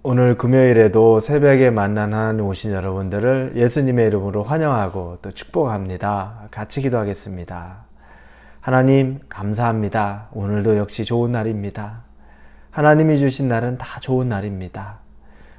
오늘 금요일에도 새벽에 만난 하나님 오신 여러분들을 예수님의 이름으로 환영하고 또 축복합니다. 같이 기도하겠습니다. 하나님 감사합니다. 오늘도 역시 좋은 날입니다. 하나님이 주신 날은 다 좋은 날입니다.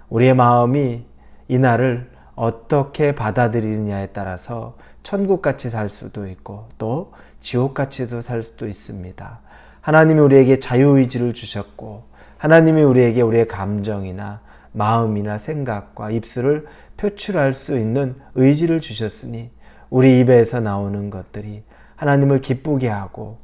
우리의 마음이 이 날을 어떻게 받아들이느냐에 따라서 천국같이 살 수도 있고 또 지옥같이도 살 수도 있습니다. 하나님이 우리에게 자유의지를 주셨고 하나님이 우리에게 우리의 감정이나 마음이나 생각과 입술을 표출할 수 있는 의지를 주셨으니 우리 입에서 나오는 것들이 하나님을 기쁘게 하고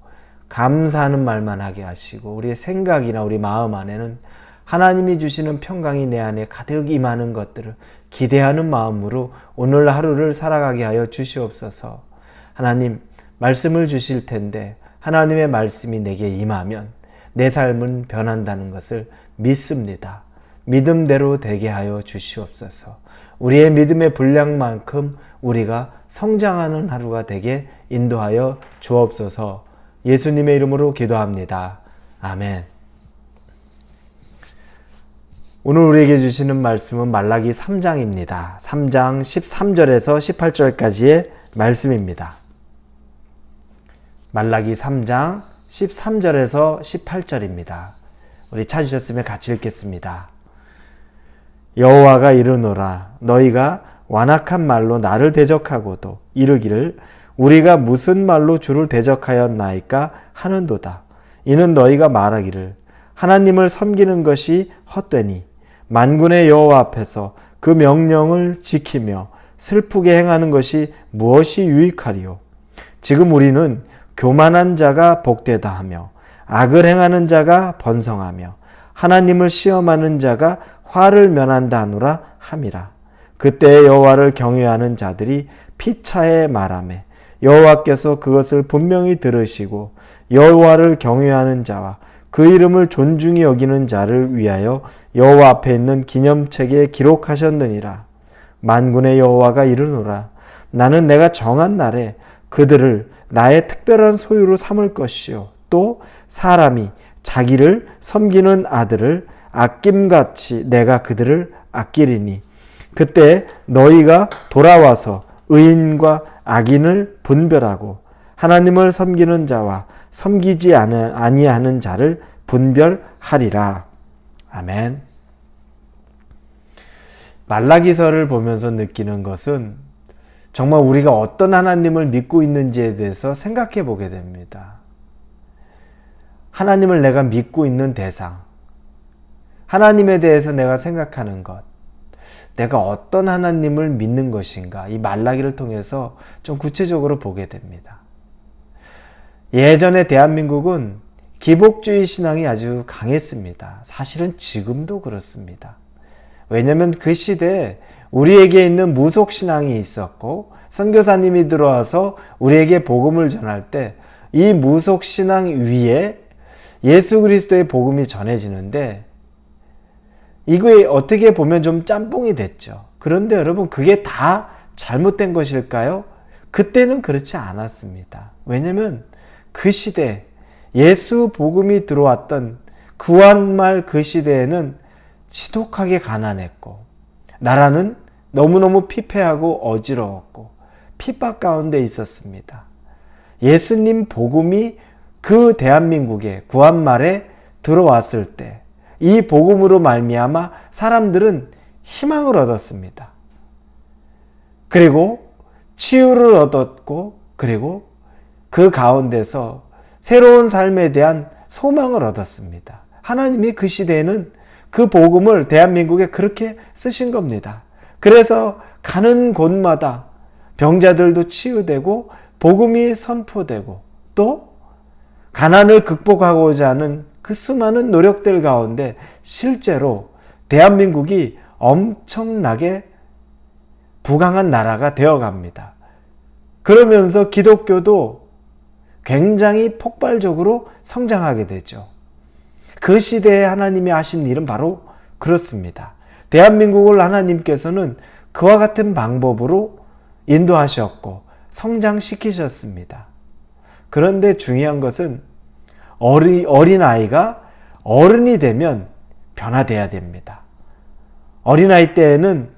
감사하는 말만 하게 하시고 우리의 생각이나 우리 마음 안에는 하나님이 주시는 평강이 내 안에 가득 임하는 것들을 기대하는 마음으로 오늘 하루를 살아가게 하여 주시옵소서. 하나님 말씀을 주실 텐데 하나님의 말씀이 내게 임하면 내 삶은 변한다는 것을 믿습니다. 믿음대로 되게 하여 주시옵소서. 우리의 믿음의 분량만큼 우리가 성장하는 하루가 되게 인도하여 주옵소서. 예수님의 이름으로 기도합니다. 아멘. 오늘 우리에게 주시는 말씀은 말라기 3장입니다. 3장 13절에서 18절까지의 말씀입니다. 말라기 3장 13절에서 18절입니다. 우리 찾으셨으면 같이 읽겠습니다. 여호와가 이르노라 너희가 완악한 말로 나를 대적하고도 이르기를 우리가 무슨 말로 주를 대적하였나이까 하는도다. 이는 너희가 말하기를 하나님을 섬기는 것이 헛되니 만군의 여호와 앞에서 그 명령을 지키며 슬프게 행하는 것이 무엇이 유익하리요. 지금 우리는 교만한 자가 복되다 하며 악을 행하는 자가 번성하며 하나님을 시험하는 자가 화를 면한다 하노라 함이라. 그때 여호와를 경외하는 자들이 피차에 말하매 여호와께서 그것을 분명히 들으시고 여호와를 경외하는 자와 그 이름을 존중히 여기는 자를 위하여 여호와 앞에 있는 기념책에 기록하셨느니라. 만군의 여호와가 이르노라 나는 내가 정한 날에 그들을 나의 특별한 소유로 삼을 것이요 또 사람이 자기를 섬기는 아들을 아낌같이 내가 그들을 아끼리니 그때 너희가 돌아와서 의인과 악인을 분별하고 하나님을 섬기는 자와 섬기지 아니하는 자를 분별하리라. 아멘. 말라기서를 보면서 느끼는 것은 정말 우리가 어떤 하나님을 믿고 있는지에 대해서 생각해 보게 됩니다. 하나님을 내가 믿고 있는 대상, 하나님에 대해서 내가 생각하는 것, 내가 어떤 하나님을 믿는 것인가, 이 말라기를 통해서 좀 구체적으로 보게 됩니다. 예전에 대한민국은 기복주의 신앙이 아주 강했습니다. 사실은 지금도 그렇습니다. 왜냐하면 그 시대에 우리에게 있는 무속신앙이 있었고 선교사님이 들어와서 우리에게 복음을 전할 때 이 무속신앙 위에 예수 그리스도의 복음이 전해지는데 이거에 어떻게 보면 좀 짬뽕이 됐죠. 그런데 여러분 그게 다 잘못된 것일까요? 그때는 그렇지 않았습니다. 왜냐하면 그 시대 예수 복음이 들어왔던 구한말 그 시대에는 지독하게 가난했고 나라는 너무너무 피폐하고 어지러웠고 핍박 가운데 있었습니다. 예수님 복음이 그 대한민국에 구한말에 들어왔을 때 이 복음으로 말미암아 사람들은 희망을 얻었습니다. 그리고 치유를 얻었고 그리고 그 가운데서 새로운 삶에 대한 소망을 얻었습니다. 하나님이 그 시대에는 그 복음을 대한민국에 그렇게 쓰신 겁니다. 그래서 가는 곳마다 병자들도 치유되고 복음이 선포되고 또 가난을 극복하고자 하는 그 수많은 노력들 가운데 실제로 대한민국이 엄청나게 부강한 나라가 되어갑니다. 그러면서 기독교도 굉장히 폭발적으로 성장하게 되죠. 그 시대에 하나님이 하신 일은 바로 그렇습니다. 대한민국을 하나님께서는 그와 같은 방법으로 인도하셨고 성장시키셨습니다. 그런데 중요한 것은 어린아이가 어른이 되면 변화돼야 됩니다. 어린아이 때에는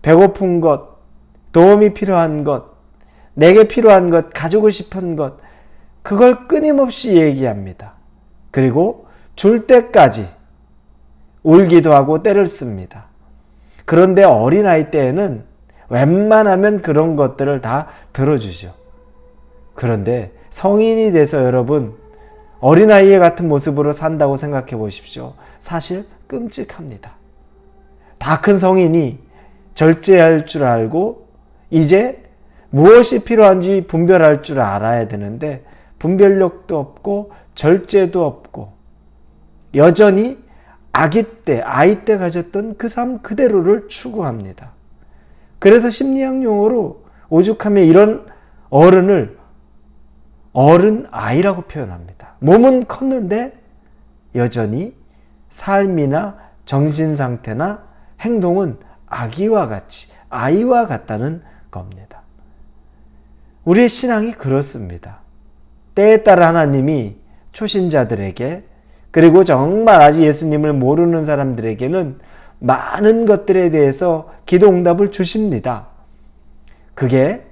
배고픈 것, 도움이 필요한 것, 내게 필요한 것, 가지고 싶은 것, 그걸 끊임없이 얘기합니다. 그리고 줄 때까지 울기도 하고 때를 씁니다. 그런데 어린아이 때에는 웬만하면 그런 것들을 다 들어주죠. 그런데 성인이 돼서 여러분, 어린아이의 같은 모습으로 산다고 생각해 보십시오. 사실 끔찍합니다. 다 큰 성인이 절제할 줄 알고 이제 무엇이 필요한지 분별할 줄 알아야 되는데 분별력도 없고 절제도 없고 여전히 아기 때, 아이 때 가졌던 그 삶 그대로를 추구합니다. 그래서 심리학 용어로 오죽하면 이런 어른을 어른 아이라고 표현합니다. 몸은 컸는데 여전히 삶이나 정신 상태나 행동은 아기와 같이, 아이와 같다는 겁니다. 우리의 신앙이 그렇습니다. 때에 따라 하나님이 초신자들에게, 그리고 정말 아직 예수님을 모르는 사람들에게는 많은 것들에 대해서 기도 응답을 주십니다. 그게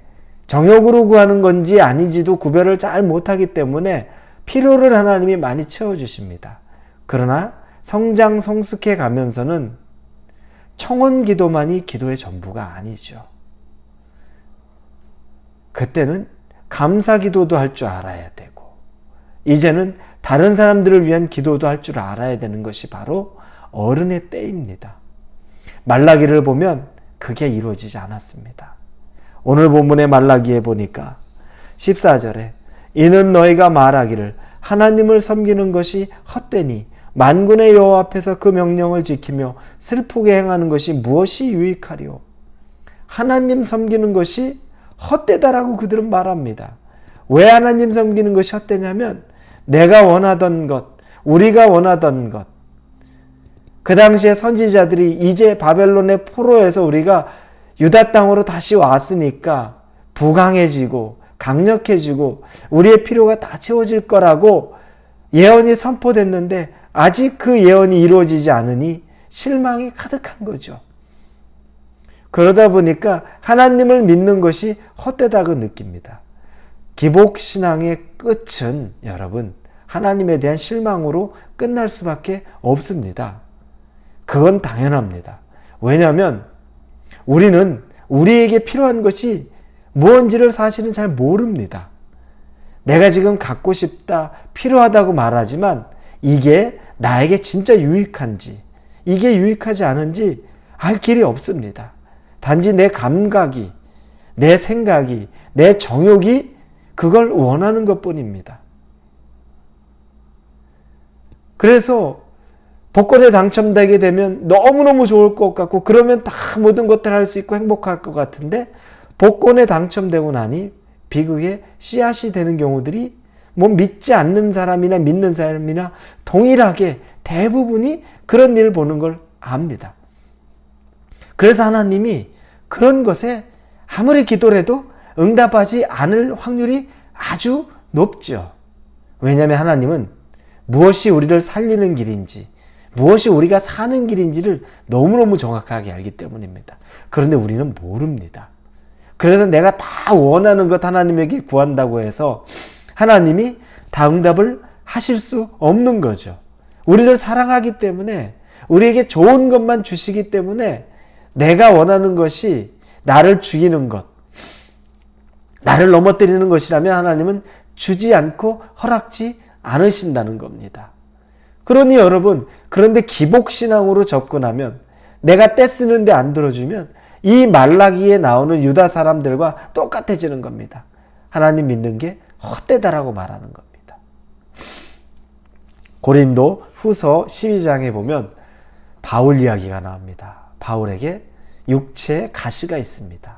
정욕으로 구하는 건지 아닌지도 구별을 잘 못하기 때문에 필요를 하나님이 많이 채워주십니다. 그러나 성장 성숙해 가면서는 청원 기도만이 기도의 전부가 아니죠. 그때는 감사 기도도 할 줄 알아야 되고, 이제는 다른 사람들을 위한 기도도 할 줄 알아야 되는 것이 바로 어른의 때입니다. 말라기를 보면 그게 이루어지지 않았습니다. 오늘 본문의 말라기에 보니까 14절에 이는 너희가 말하기를 하나님을 섬기는 것이 헛되니 만군의 여호와 앞에서 그 명령을 지키며 슬프게 행하는 것이 무엇이 유익하리요. 하나님 섬기는 것이 헛되다라고 그들은 말합니다. 왜 하나님 섬기는 것이 헛되냐면 내가 원하던 것, 우리가 원하던 것, 그 당시에 선지자들이 이제 바벨론의 포로에서 우리가 유다 땅으로 다시 왔으니까 부강해지고 강력해지고 우리의 필요가 다 채워질 거라고 예언이 선포됐는데 아직 그 예언이 이루어지지 않으니 실망이 가득한 거죠. 그러다 보니까 하나님을 믿는 것이 헛되다고 느낍니다. 기복신앙의 끝은 여러분 하나님에 대한 실망으로 끝날 수밖에 없습니다. 그건 당연합니다. 왜냐하면 우리는 우리에게 필요한 것이 무엇인지를 사실은 잘 모릅니다. 내가 지금 갖고 싶다, 필요하다고 말하지만 이게 나에게 진짜 유익한지, 이게 유익하지 않은지 알 길이 없습니다. 단지 내 감각이, 내 생각이, 내 정욕이 그걸 원하는 것뿐입니다. 그래서 복권에 당첨되게 되면 너무너무 좋을 것 같고 그러면 다 모든 것들을 할 수 있고 행복할 것 같은데 복권에 당첨되고 나니 비극의 씨앗이 되는 경우들이 뭐 믿지 않는 사람이나 믿는 사람이나 동일하게 대부분이 그런 일을 보는 걸 압니다. 그래서 하나님이 그런 것에 아무리 기도를 해도 응답하지 않을 확률이 아주 높죠. 왜냐하면 하나님은 무엇이 우리를 살리는 길인지, 무엇이 우리가 사는 길인지를 너무너무 정확하게 알기 때문입니다. 그런데 우리는 모릅니다. 그래서 내가 다 원하는 것 하나님에게 구한다고 해서 하나님이 다 응답을 하실 수 없는 거죠. 우리를 사랑하기 때문에, 우리에게 좋은 것만 주시기 때문에 내가 원하는 것이 나를 죽이는 것, 나를 넘어뜨리는 것이라면 하나님은 주지 않고 허락지 않으신다는 겁니다. 그러니 여러분, 그런데 기복신앙으로 접근하면, 내가 떼쓰는데 안 들어주면 이 말라기에 나오는 유다 사람들과 똑같아지는 겁니다. 하나님 믿는 게 헛되다라고 말하는 겁니다. 고린도 후서 12장에 보면 바울 이야기가 나옵니다. 바울에게 육체에 가시가 있습니다.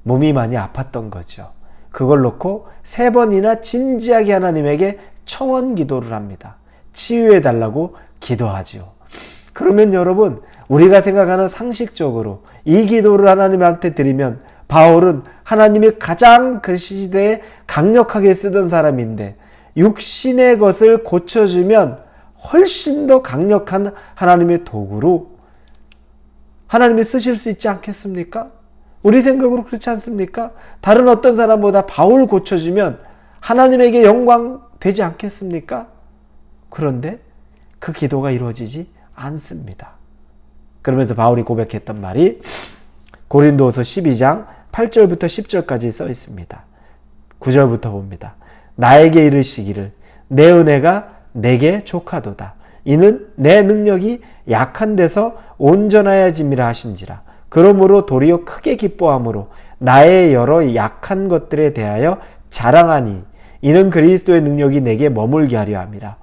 몸이 많이 아팠던 거죠. 그걸 놓고 3번이나 진지하게 하나님에게 청원 기도를 합니다. 치유해 달라고 기도하죠. 그러면 여러분, 우리가 생각하는 상식적으로 이 기도를 하나님한테 드리면 바울은 하나님이 가장 그 시대에 강력하게 쓰던 사람인데 육신의 것을 고쳐주면 훨씬 더 강력한 하나님의 도구로 하나님이 쓰실 수 있지 않겠습니까? 우리 생각으로 그렇지 않습니까? 다른 어떤 사람보다 바울 고쳐주면 하나님에게 영광 되지 않겠습니까? 그런데 그 기도가 이루어지지 않습니다. 그러면서 바울이 고백했던 말이 고린도후서 12장 8절부터 10절까지 써 있습니다. 9절부터 봅니다. 나에게 이르시기를 내 은혜가 내게 족하도다. 이는 내 능력이 약한 데서 온전하여짐이라 하신지라. 그러므로 도리어 크게 기뻐함으로 나의 여러 약한 것들에 대하여 자랑하니 이는 그리스도의 능력이 내게 머물게 하려 함이라.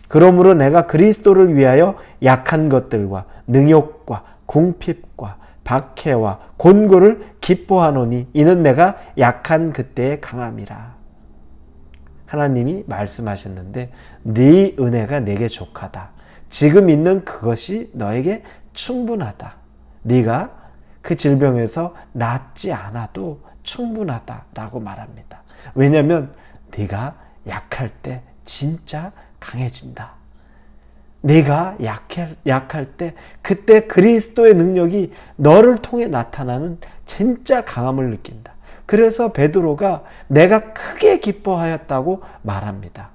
그러므로 내가 그리스도를 위하여 약한 것들과 능욕과 궁핍과 박해와 곤고를 기뻐하노니 이는 내가 약한 그때의 강함이라. 하나님이 말씀하셨는데 네 은혜가 내게 족하다. 지금 있는 그것이 너에게 충분하다. 네가 그 질병에서 낫지 않아도 충분하다라고 말합니다. 왜냐하면 네가 약할 때 진짜 강해진다. 네가 약할 때 그때 그리스도의 능력이 너를 통해 나타나는 진짜 강함을 느낀다. 그래서 베드로가 내가 크게 기뻐하였다고 말합니다.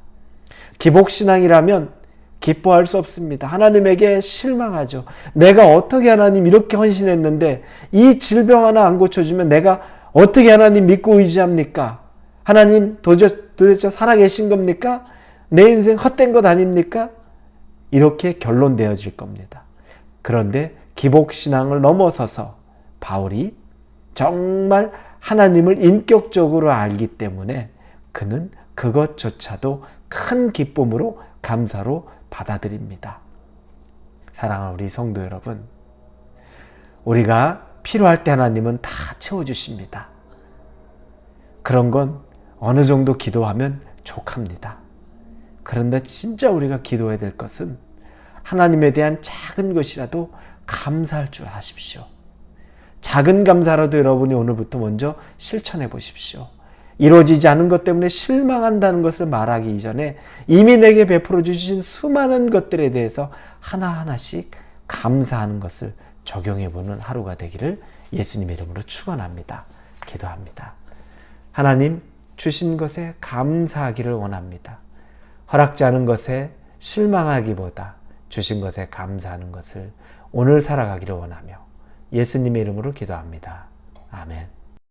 기복신앙이라면 기뻐할 수 없습니다. 하나님에게 실망하죠. 내가 어떻게 하나님 이렇게 헌신했는데 이 질병 하나 안 고쳐주면 내가 어떻게 하나님 믿고 의지합니까? 하나님 도대체 살아계신 겁니까? 내 인생 헛된 것 아닙니까? 이렇게 결론되어질 겁니다. 그런데 기복신앙을 넘어서서 바울이 정말 하나님을 인격적으로 알기 때문에 그는 그것조차도 큰 기쁨으로 감사로 받아들입니다. 사랑하는 우리 성도 여러분, 우리가 필요할 때 하나님은 다 채워주십니다. 그런 건 어느 정도 기도하면 족합니다. 그런데 진짜 우리가 기도해야 될 것은 하나님에 대한 작은 것이라도 감사할 줄 아십시오. 작은 감사라도 여러분이 오늘부터 먼저 실천해 보십시오. 이루어지지 않은 것 때문에 실망한다는 것을 말하기 이전에 이미 내게 베풀어 주신 수많은 것들에 대해서 하나하나씩 감사하는 것을 적용해 보는 하루가 되기를 예수님의 이름으로 축원합니다. 기도합니다. 하나님, 주신 것에 감사하기를 원합니다. 허락지 않은 것에 실망하기보다 주신 것에 감사하는 것을 오늘 살아가기를 원하며 예수님의 이름으로 기도합니다. 아멘.